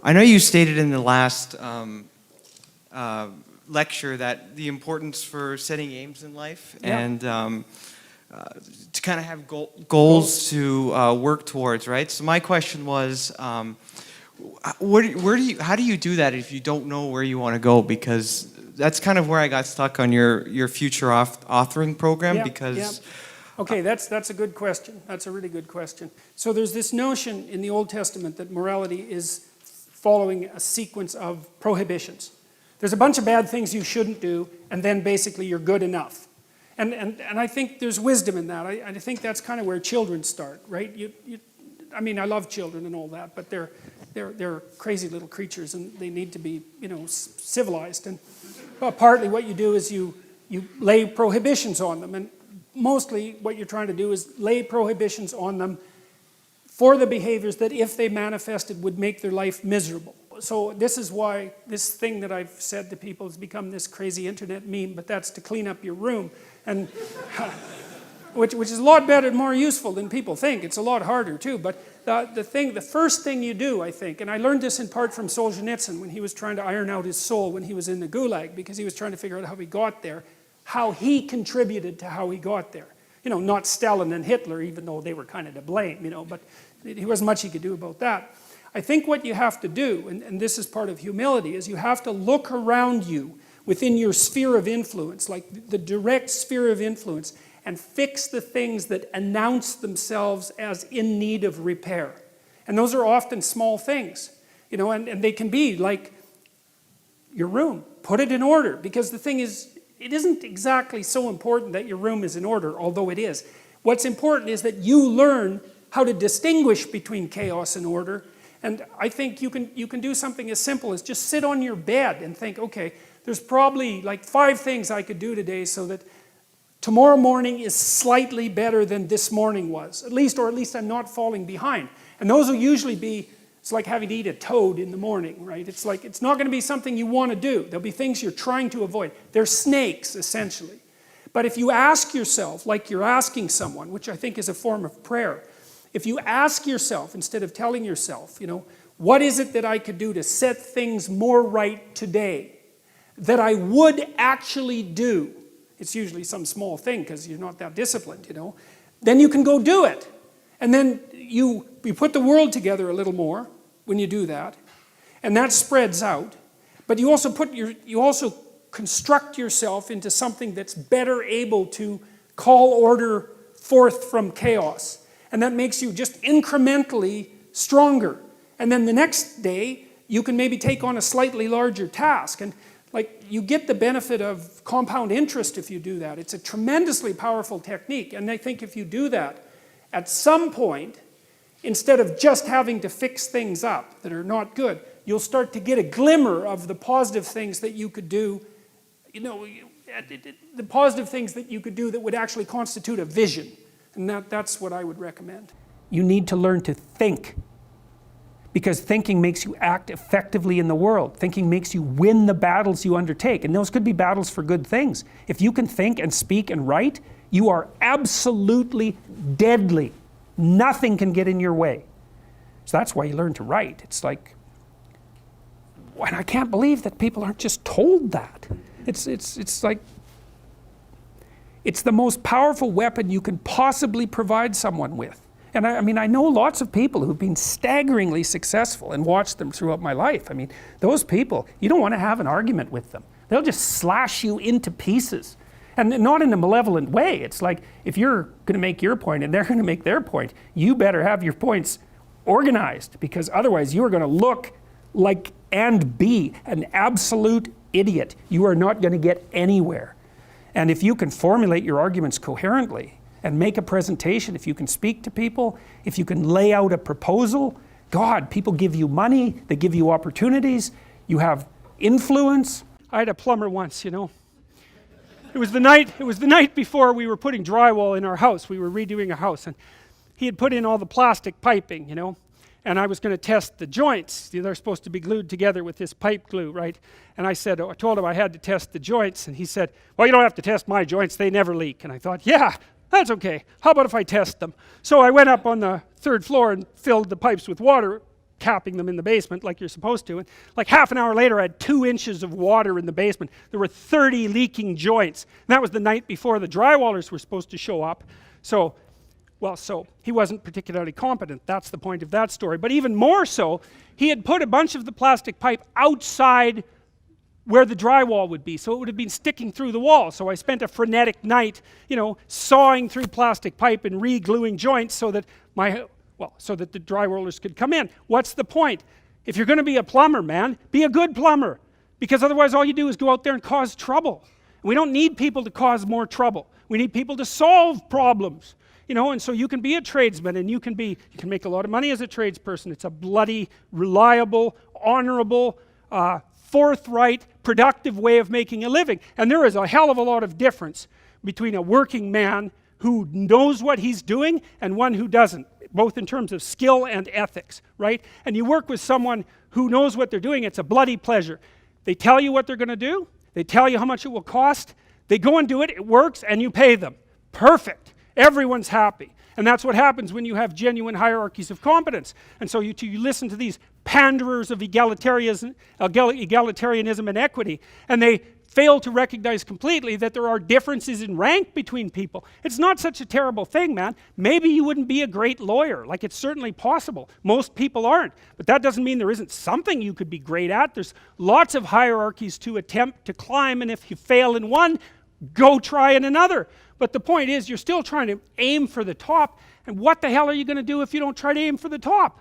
I know you stated in the last lecture that the importance for setting aims in life and to kind of have goals to work towards, right? So my question was, how do you do that if you don't know where you want to go? Because that's kind of where I got stuck on your future authoring program. Okay, that's a good question. That's a really good question. So there's this notion in the Old Testament that morality is following a sequence of prohibitions. There's a bunch of bad things you shouldn't do, and then basically you're good enough. And I think there's wisdom in that. I think that's kind of where children start, right? I mean, I love children and all that, but they're crazy little creatures, and they need to be, civilized. And partly what you do is you lay prohibitions on them, and mostly what you're trying to do is lay prohibitions on them for the behaviors that, if they manifested, would make their life miserable. So this is why this thing that I've said to people has become this crazy internet meme, but that's to clean up your room, and which is a lot better and more useful than people think. It's a lot harder too, but the first thing you do, I think, and I learned this in part from Solzhenitsyn when he was trying to iron out his soul when he was in the Gulag, because he was trying to figure out how he got there, how he contributed to how he got there. Not Stalin and Hitler, even though they were kind of to blame, but there wasn't much he could do about that. I think what you have to do, and this is part of humility, is you have to look around you within your sphere of influence, like the direct sphere of influence, and fix the things that announce themselves as in need of repair. And those are often small things, and they can be like your room. Put it in order, because the thing is, it isn't exactly so important that your room is in order, although it is. What's important is that you learn how to distinguish between chaos and order. And I think you can do something as simple as just sit on your bed and think, okay, there's probably like 5 things I could do today so that tomorrow morning is slightly better than this morning was, or at least I'm not falling behind. And those will usually be, it's like having to eat a toad in the morning, right? It's like, it's not going to be something you want to do. There'll be things you're trying to avoid. They're snakes, essentially. But if you ask yourself, like you're asking someone, which I think is a form of prayer, if you ask yourself, instead of telling yourself, what is it that I could do to set things more right today that I would actually do? It's usually some small thing because you're not that disciplined, Then you can go do it. And then you put the world together a little more when you do that. And that spreads out. But you also construct yourself into something that's better able to call order forth from chaos. And that makes you just incrementally stronger. And then the next day, you can maybe take on a slightly larger task. And you get the benefit of compound interest if you do that. It's a tremendously powerful technique. And I think if you do that, at some point, instead of just having to fix things up that are not good, you'll start to get a glimmer of the positive things that you could do, the positive things that you could do that would actually constitute a vision. And that's what I would recommend. You need to learn to think, because thinking makes you act effectively in the world. Thinking makes you win the battles you undertake, and those could be battles for good things. If you can think and speak and write, you are absolutely deadly. Nothing can get in your way. So that's why you learn to write. It's like, and I can't believe that people aren't just told that. It's like, it's the most powerful weapon you can possibly provide someone with. And I know lots of people who've been staggeringly successful and watched them throughout my life. Those people, you don't want to have an argument with them. They'll just slash you into pieces. And not in a malevolent way. It's like, if you're going to make your point and they're going to make their point, you better have your points organized, because otherwise you are going to look like and be an absolute idiot. You are not going to get anywhere. And if you can formulate your arguments coherently and make a presentation, if you can speak to people, if you can lay out a proposal, God, people give you money, they give you opportunities, you have influence. I had a plumber once, It was the night before we were putting drywall in our house. We were redoing a house, and he had put in all the plastic piping, and I was going to test the joints. They're supposed to be glued together with this pipe glue, right? And I told him I had to test the joints, and he said, well, you don't have to test my joints, they never leak. And I thought, yeah, that's okay. How about if I test them? So I went up on the 3rd floor and filled the pipes with water, capping them in the basement like you're supposed to. And like half an hour later, I had 2 inches of water in the basement. There were 30 leaking joints. And that was the night before the drywallers were supposed to show up. So he wasn't particularly competent. That's the point of that story. But even more so, he had put a bunch of the plastic pipe outside where the drywall would be, so it would have been sticking through the wall. So I spent a frenetic night, sawing through plastic pipe and re-gluing joints so that the drywallers could come in. What's the point? If you're going to be a plumber, man, be a good plumber, because otherwise all you do is go out there and cause trouble. And we don't need people to cause more trouble. We need people to solve problems. And so you can be a tradesman, and you can make a lot of money as a tradesperson. It's a bloody, reliable, honorable, forthright, productive way of making a living. And there is a hell of a lot of difference between a working man who knows what he's doing and one who doesn't, both in terms of skill and ethics, right? And you work with someone who knows what they're doing, it's a bloody pleasure. They tell you what they're going to do, they tell you how much it will cost, they go and do it, it works, and you pay them. Perfect. Everyone's happy. And that's what happens when you have genuine hierarchies of competence. And so you listen to these panderers of egalitarianism and equity, and they fail to recognize completely that there are differences in rank between people. It's not such a terrible thing, man. Maybe you wouldn't be a great lawyer. Like, it's certainly possible. Most people aren't. But that doesn't mean there isn't something you could be great at. There's lots of hierarchies to attempt to climb, and if you fail in one, go try in another. But the point is, you're still trying to aim for the top, and what the hell are you going to do if you don't try to aim for the top?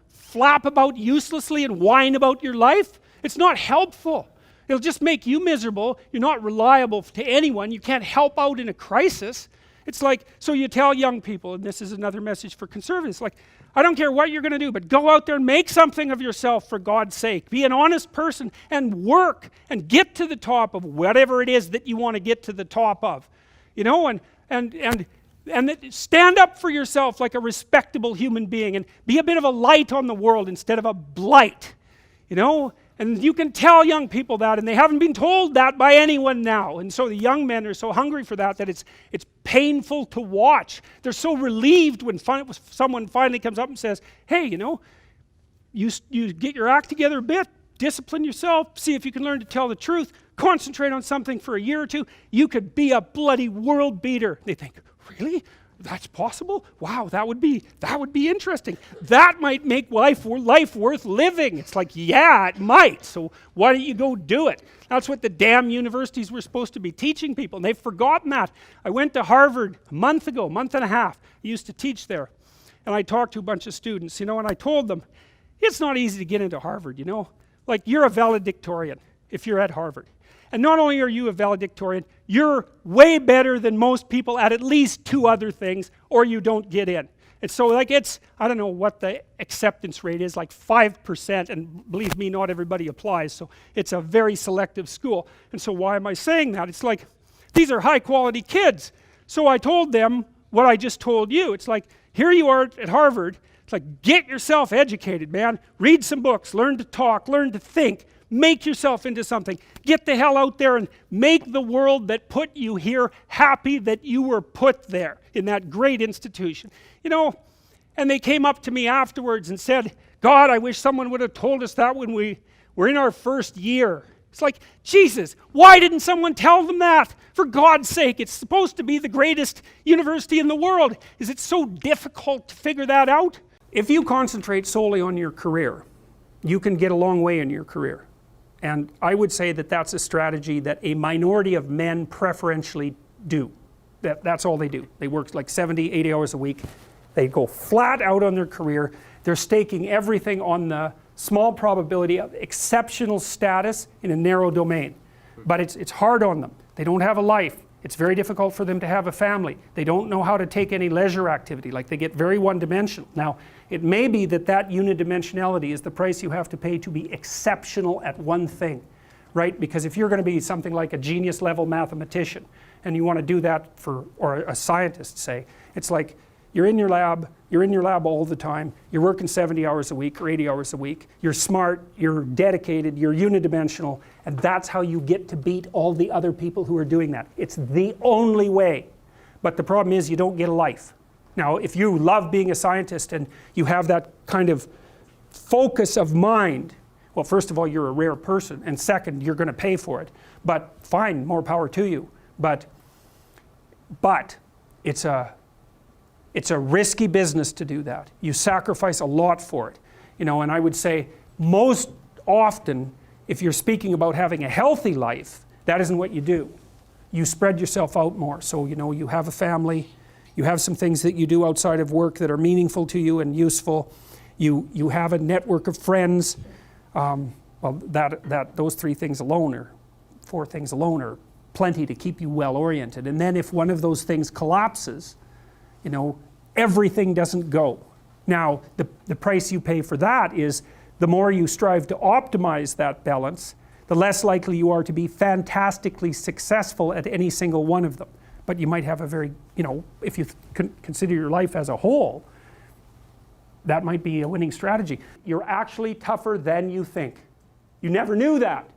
Flap about uselessly and whine about your life? It's not helpful. It'll just make you miserable. You're not reliable to anyone. You can't help out in a crisis. It's like, so you tell young people, and this is another message for conservatives, like, I don't care what you're going to do, but go out there and make something of yourself for God's sake. Be an honest person and work and get to the top of whatever it is that you want to get to the top of. And stand up for yourself like a respectable human being, and be a bit of a light on the world instead of a blight. And you can tell young people that, and they haven't been told that by anyone now. And so the young men are so hungry for that it's painful to watch. They're so relieved when someone finally comes up and says, hey, you get your act together a bit, discipline yourself, see if you can learn to tell the truth, concentrate on something for a year or two, you could be a bloody world beater. They think, really? That's possible? Wow, that would be interesting. That might make life worth living. It's like, yeah, it might. So why don't you go do it? That's what the damn universities were supposed to be teaching people, and they've forgotten that. I went to Harvard a month and a half. I used to teach there, and I talked to a bunch of students, and I told them, it's not easy to get into Harvard, Like, you're a valedictorian if you're at Harvard. And not only are you a valedictorian, you're way better than most people at least 2 other things, or you don't get in. And so, like, I don't know what the acceptance rate is, like 5%, and believe me, not everybody applies, so it's a very selective school. And so why am I saying that? It's like, these are high quality kids. So I told them what I just told you. It's like, here you are at Harvard. It's like, get yourself educated, man. Read some books, learn to talk, learn to think. Make yourself into something. Get the hell out there and make the world that put you here happy that you were put there in that great institution. And they came up to me afterwards and said, God, I wish someone would have told us that when we were in our first year. It's like, Jesus, why didn't someone tell them that? For God's sake, it's supposed to be the greatest university in the world. Is it so difficult to figure that out? If you concentrate solely on your career, you can get a long way in your career. And I would say that that's a strategy that a minority of men preferentially do. That's all they do. They work like 70, 80 hours a week. They go flat out on their career. They're staking everything on the small probability of exceptional status in a narrow domain. But it's hard on them. They don't have a life. It's very difficult for them to have a family. They don't know how to take any leisure activity. Like, they get very one-dimensional. Now, it may be that unidimensionality is the price you have to pay to be exceptional at one thing, right? Because if you're going to be something like a genius level mathematician, and you want to do that or a scientist, say, it's like, you're in your lab all the time, you're working 70 hours a week or 80 hours a week, you're smart, you're dedicated, you're unidimensional, and that's how you get to beat all the other people who are doing that. It's the only way. But the problem is, you don't get a life. Now, if you love being a scientist and you have that kind of focus of mind, well, first of all, you're a rare person, and second, you're going to pay for it. But fine, more power to you. But it's a risky business to do that. You sacrifice a lot for it. You know, and I would say most often, if you're speaking about having a healthy life, that isn't what you do. You spread yourself out more. So, you know, you have a family, you have some things that you do outside of work that are meaningful to you and useful. You have a network of friends. Well, those 3 things alone, or 4 things alone, are plenty to keep you well oriented. And then if one of those things collapses, you know, everything doesn't go. Now, the price you pay for that is the more you strive to optimize that balance, the less likely you are to be fantastically successful at any single one of them. But you might have a very, you know, if you consider your life as a whole, that might be a winning strategy. You're actually tougher than you think. You never knew that.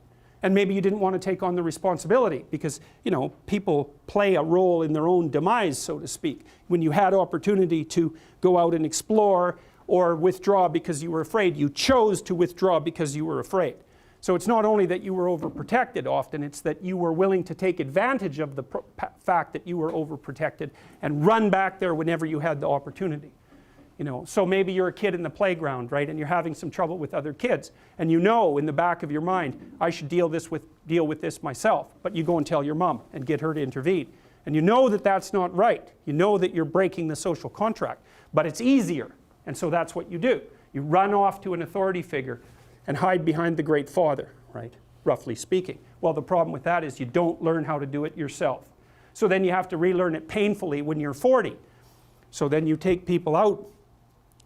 And maybe you didn't want to take on the responsibility because, you know, people play a role in their own demise, so to speak. When you had opportunity to go out and explore or withdraw because you were afraid, you chose to withdraw because you were afraid. So it's not only that you were overprotected often, it's that you were willing to take advantage of the fact that you were overprotected and run back there whenever you had the opportunity. You know, so maybe you're a kid in the playground, right, and you're having some trouble with other kids, and you know in the back of your mind, I should deal with this myself, but you go and tell your mom and get her to intervene. And you know that that's not right. You know that you're breaking the social contract, but it's easier, and so that's what you do. You run off to an authority figure and hide behind the great father, right, roughly speaking. Well, the problem with that is you don't learn how to do it yourself. So then you have to relearn it painfully when you're 40. So then you take people out.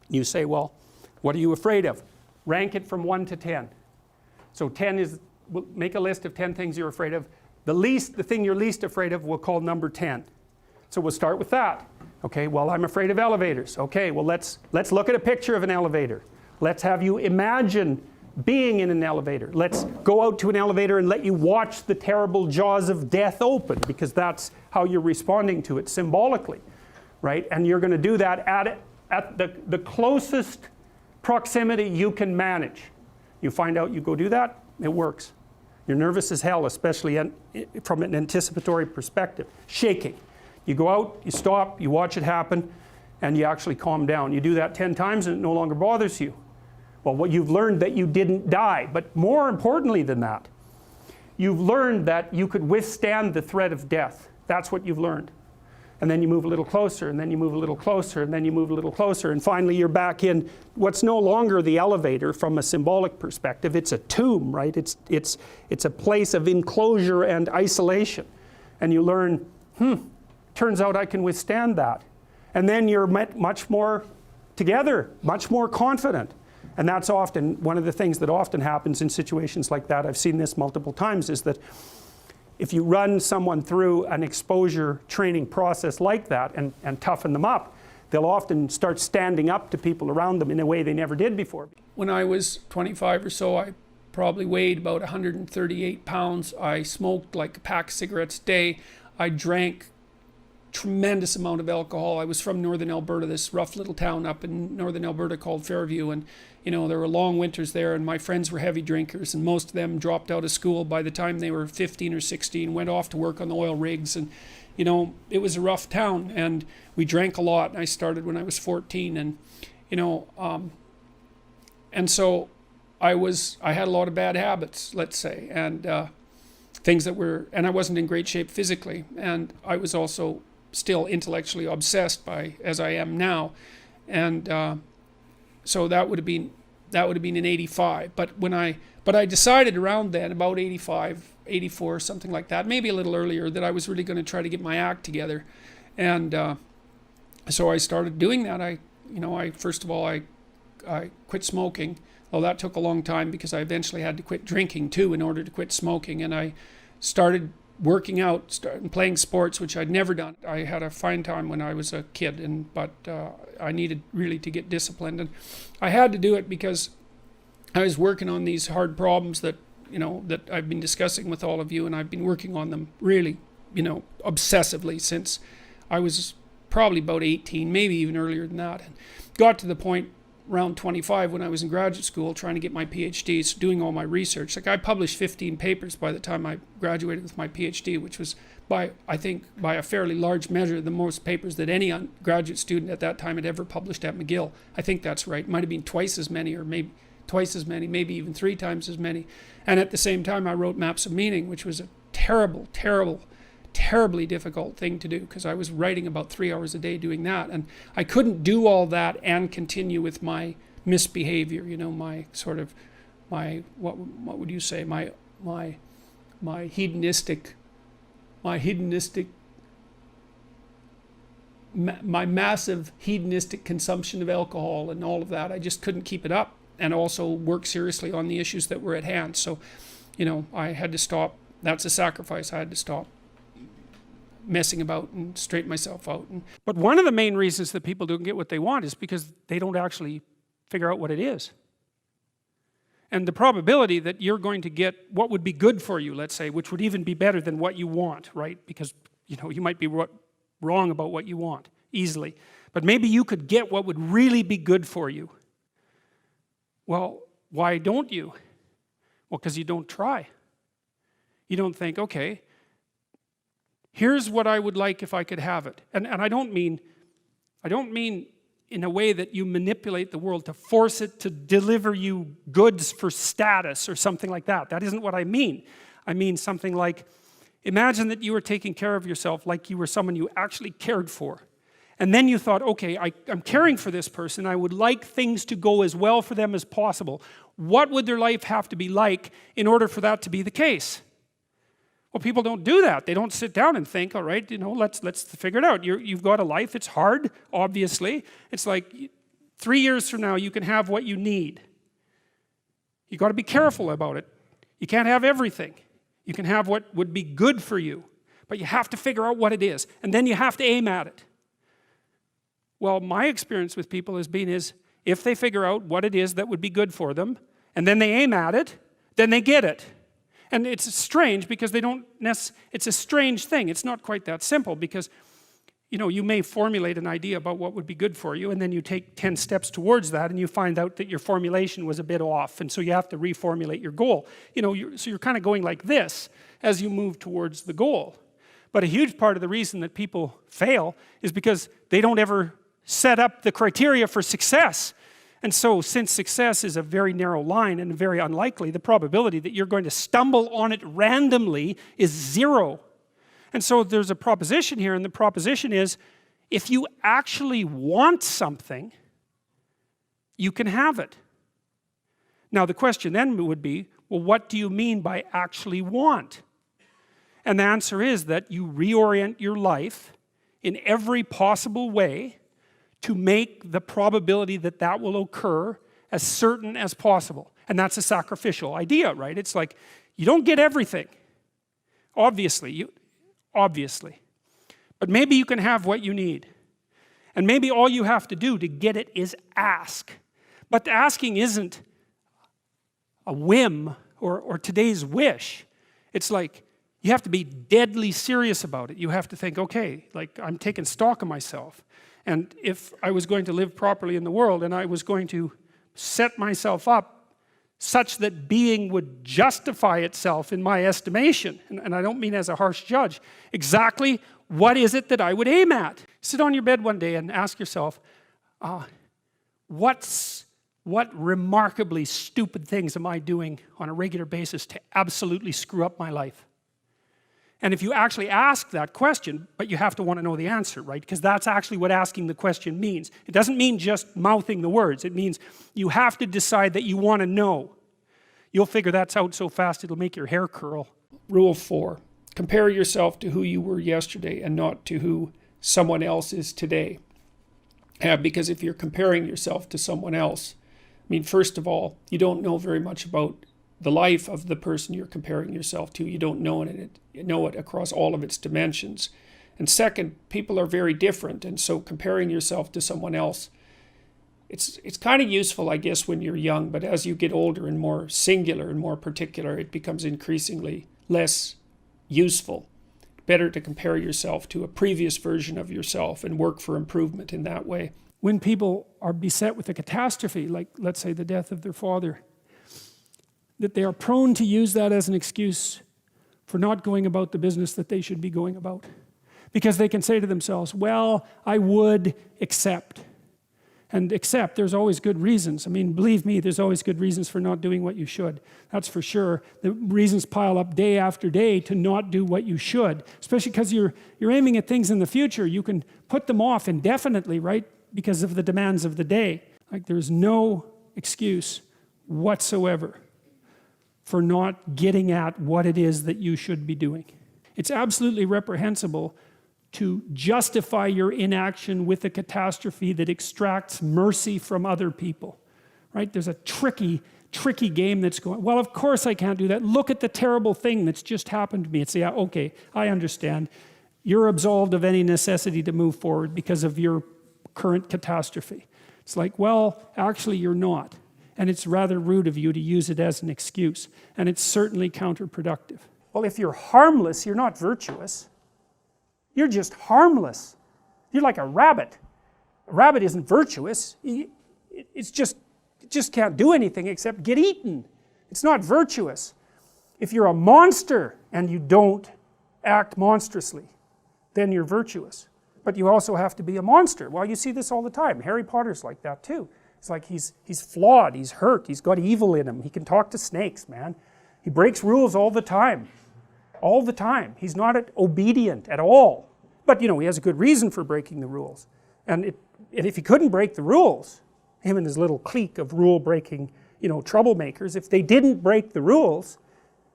You say, well, what are you afraid of? Rank it from 1 to 10. So 10 is, we'll make a list of 10 things you're afraid of. The thing you're least afraid of we'll call number 10. So we'll start with that. Okay, well, I'm afraid of elevators. Okay, well, let's look at a picture of an elevator. Let's have you imagine being in an elevator. Let's go out to an elevator and let you watch the terrible jaws of death open, because that's how you're responding to it symbolically, right? And you're going to do that at the closest proximity you can manage. You find out, you go do that, it works. You're nervous as hell, especially from an anticipatory perspective. Shaking. You go out, you stop, you watch it happen, and you actually calm down. You do that 10 times and it no longer bothers you. Well, what you've learned that you didn't die, but more importantly than that, you've learned that you could withstand the threat of death. That's what you've learned. And then you move a little closer, and then you move a little closer, and then you move a little closer, and finally you're back in what's no longer the elevator from a symbolic perspective. It's a tomb, right? It's a place of enclosure and isolation. And you learn, turns out I can withstand that. And then you're much more together, much more confident. And that's often one of the things that often happens in situations like that. I've seen this multiple times, is that if you run someone through an exposure training process like that and toughen them up, they'll often start standing up to people around them in a way they never did before. When I was 25 or so, I probably weighed about 138 pounds. I smoked like a pack of cigarettes a day. I drank tremendous amount of alcohol. I was from northern Alberta, this rough little town up in northern Alberta called Fairview, and you know, there were long winters there, and my friends were heavy drinkers, and most of them dropped out of school by the time they were 15 or 16, went off to work on the oil rigs, and you know, it was a rough town, and we drank a lot. I started when I was 14, and you know, and so I had a lot of bad habits, let's say, and things that were, and I wasn't in great shape physically, and I was also still intellectually obsessed by, as I am now, and so that would have been in 85. But I decided around then, about 85, 84, something like that, maybe a little earlier, that I was really going to try to get my act together, and so I started doing that. First of all, I quit smoking. Well, that took a long time because I eventually had to quit drinking too in order to quit smoking, and I started working out, and playing sports, which I'd never done. I had a fine time when I was a kid, but I needed really to get disciplined, and I had to do it because I was working on these hard problems that I've been discussing with all of you, and I've been working on them really, obsessively since I was probably about 18, maybe even earlier than that, and got to the point around 25 when I was in graduate school trying to get my PhD, so doing all my research. Like I published 15 papers by the time I graduated with my PhD, which was I think by a fairly large measure the most papers that any graduate student at that time had ever published at McGill. I think that's right. It might have been twice as many, or maybe twice as many, maybe even 3 times as many. And at the same time I wrote Maps of Meaning, which was a terribly difficult thing to do, because I was writing about 3 hours a day doing that, and I couldn't do all that and continue with my misbehavior, you know, my sort of what would you say, my hedonistic my massive hedonistic consumption of alcohol and all of that. I just couldn't keep it up, and also work seriously on the issues that were at hand. So, you know, I had to stop. That's a sacrifice. I had to stop messing about and straighten myself out. But one of the main reasons that people don't get what they want is because they don't actually figure out what it is. And the probability that you're going to get what would be good for you, let's say, which would even be better than what you want, right? Because, you know, you might be wrong about what you want easily, but maybe you could get what would really be good for you. Well, why don't you? Well, because you don't try. You don't think, okay, here's what I would like if I could have it. And I don't mean in a way that you manipulate the world to force it to deliver you goods for status or something like that. That isn't what I mean. I mean something like, imagine that you were taking care of yourself like you were someone you actually cared for. And then you thought, okay, I'm caring for this person. I would like things to go as well for them as possible. What would their life have to be like in order for that to be the case? Well, people don't do that. They don't sit down and think, all right, you know, let's figure it out. You've got a life. It's hard, obviously. It's like 3 years from now, you can have what you need. You got to be careful about it. You can't have everything. You can have what would be good for you, but you have to figure out what it is, and then you have to aim at it. Well, my experience with people has been if they figure out what it is that would be good for them, and then they aim at it, then they get it. And it's strange because it's a strange thing. It's not quite that simple because, you know, you may formulate an idea about what would be good for you, and then you take 10 steps towards that, and you find out that your formulation was a bit off, and so you have to reformulate your goal. You know, so you're kind of going like this as you move towards the goal. But a huge part of the reason that people fail is because they don't ever set up the criteria for success. And so, since success is a very narrow line and very unlikely, the probability that you're going to stumble on it randomly is 0. And so there's a proposition here, and the proposition is, if you actually want something, you can have it. Now the question then would be, well, what do you mean by actually want? And the answer is that you reorient your life in every possible way to make the probability that that will occur as certain as possible. And that's a sacrificial idea, right? It's like, you don't get everything, obviously. But maybe you can have what you need. And maybe all you have to do to get it is ask. But the asking isn't a whim or today's wish. It's like, you have to be deadly serious about it. You have to think, okay, like I'm taking stock of myself. And if I was going to live properly in the world and I was going to set myself up such that being would justify itself in my estimation, and I don't mean as a harsh judge, exactly what is it that I would aim at? Sit on your bed one day and ask yourself, what remarkably stupid things am I doing on a regular basis to absolutely screw up my life? And if you actually ask that question, but you have to want to know the answer, right? Because that's actually what asking the question means. It doesn't mean just mouthing the words. It means you have to decide that you want to know. You'll figure that's out so fast it'll make your hair curl. Rule 4. Compare yourself to who you were yesterday and not to who someone else is today. Because if you're comparing yourself to someone else, I mean, first of all, you don't know very much about the life of the person you're comparing yourself to. You don't know it across all of its dimensions. And second, people are very different, and so comparing yourself to someone else, it's kind of useful, I guess, when you're young, but as you get older and more singular and more particular, it becomes increasingly less useful. better to compare yourself to a previous version of yourself and work for improvement in that way. When people are beset with a catastrophe, like let's say the death of their father, that they are prone to use that as an excuse for not going about the business that they should be going about. Because they can say to themselves, well, I would accept. And accept, there's always good reasons. I mean, believe me, there's always good reasons for not doing what you should. That's for sure. The reasons pile up day after day to not do what you should, especially because you're aiming at things in the future. You can put them off indefinitely, right? Because of the demands of the day. Like, there's no excuse whatsoever for not getting at what it is that you should be doing. It's absolutely reprehensible to justify your inaction with a catastrophe that extracts mercy from other people, right? There's a tricky game that's going, well, of course I can't do that. Look at the terrible thing that's just happened to me. It's, yeah, okay, I understand. You're absolved of any necessity to move forward because of your current catastrophe. It's like, well, actually you're not. And it's rather rude of you to use it as an excuse. And it's certainly counterproductive. Well, if you're harmless, you're not virtuous. You're just harmless. You're like a rabbit. A rabbit isn't virtuous. It just can't do anything except get eaten. It's not virtuous. If you're a monster and you don't act monstrously, then you're virtuous. But you also have to be a monster. Well, you see this all the time. Harry Potter's like that too. It's like he's flawed, he's hurt, he's got evil in him. He can talk to snakes, man. He breaks rules all the time. All the time. He's not obedient at all. But, you know, he has a good reason for breaking the rules. And if he couldn't break the rules, him and his little clique of rule-breaking, you know, troublemakers, if they didn't break the rules,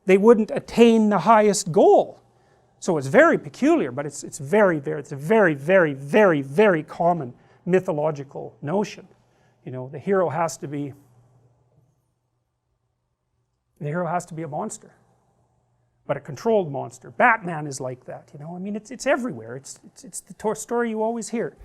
they wouldn't attain the highest goal. So it's very peculiar, but it's a very, very common mythological notion. You know, the hero has to be a monster. But a controlled monster. Batman is like that, you know. I mean, it's everywhere. It's the story you always hear.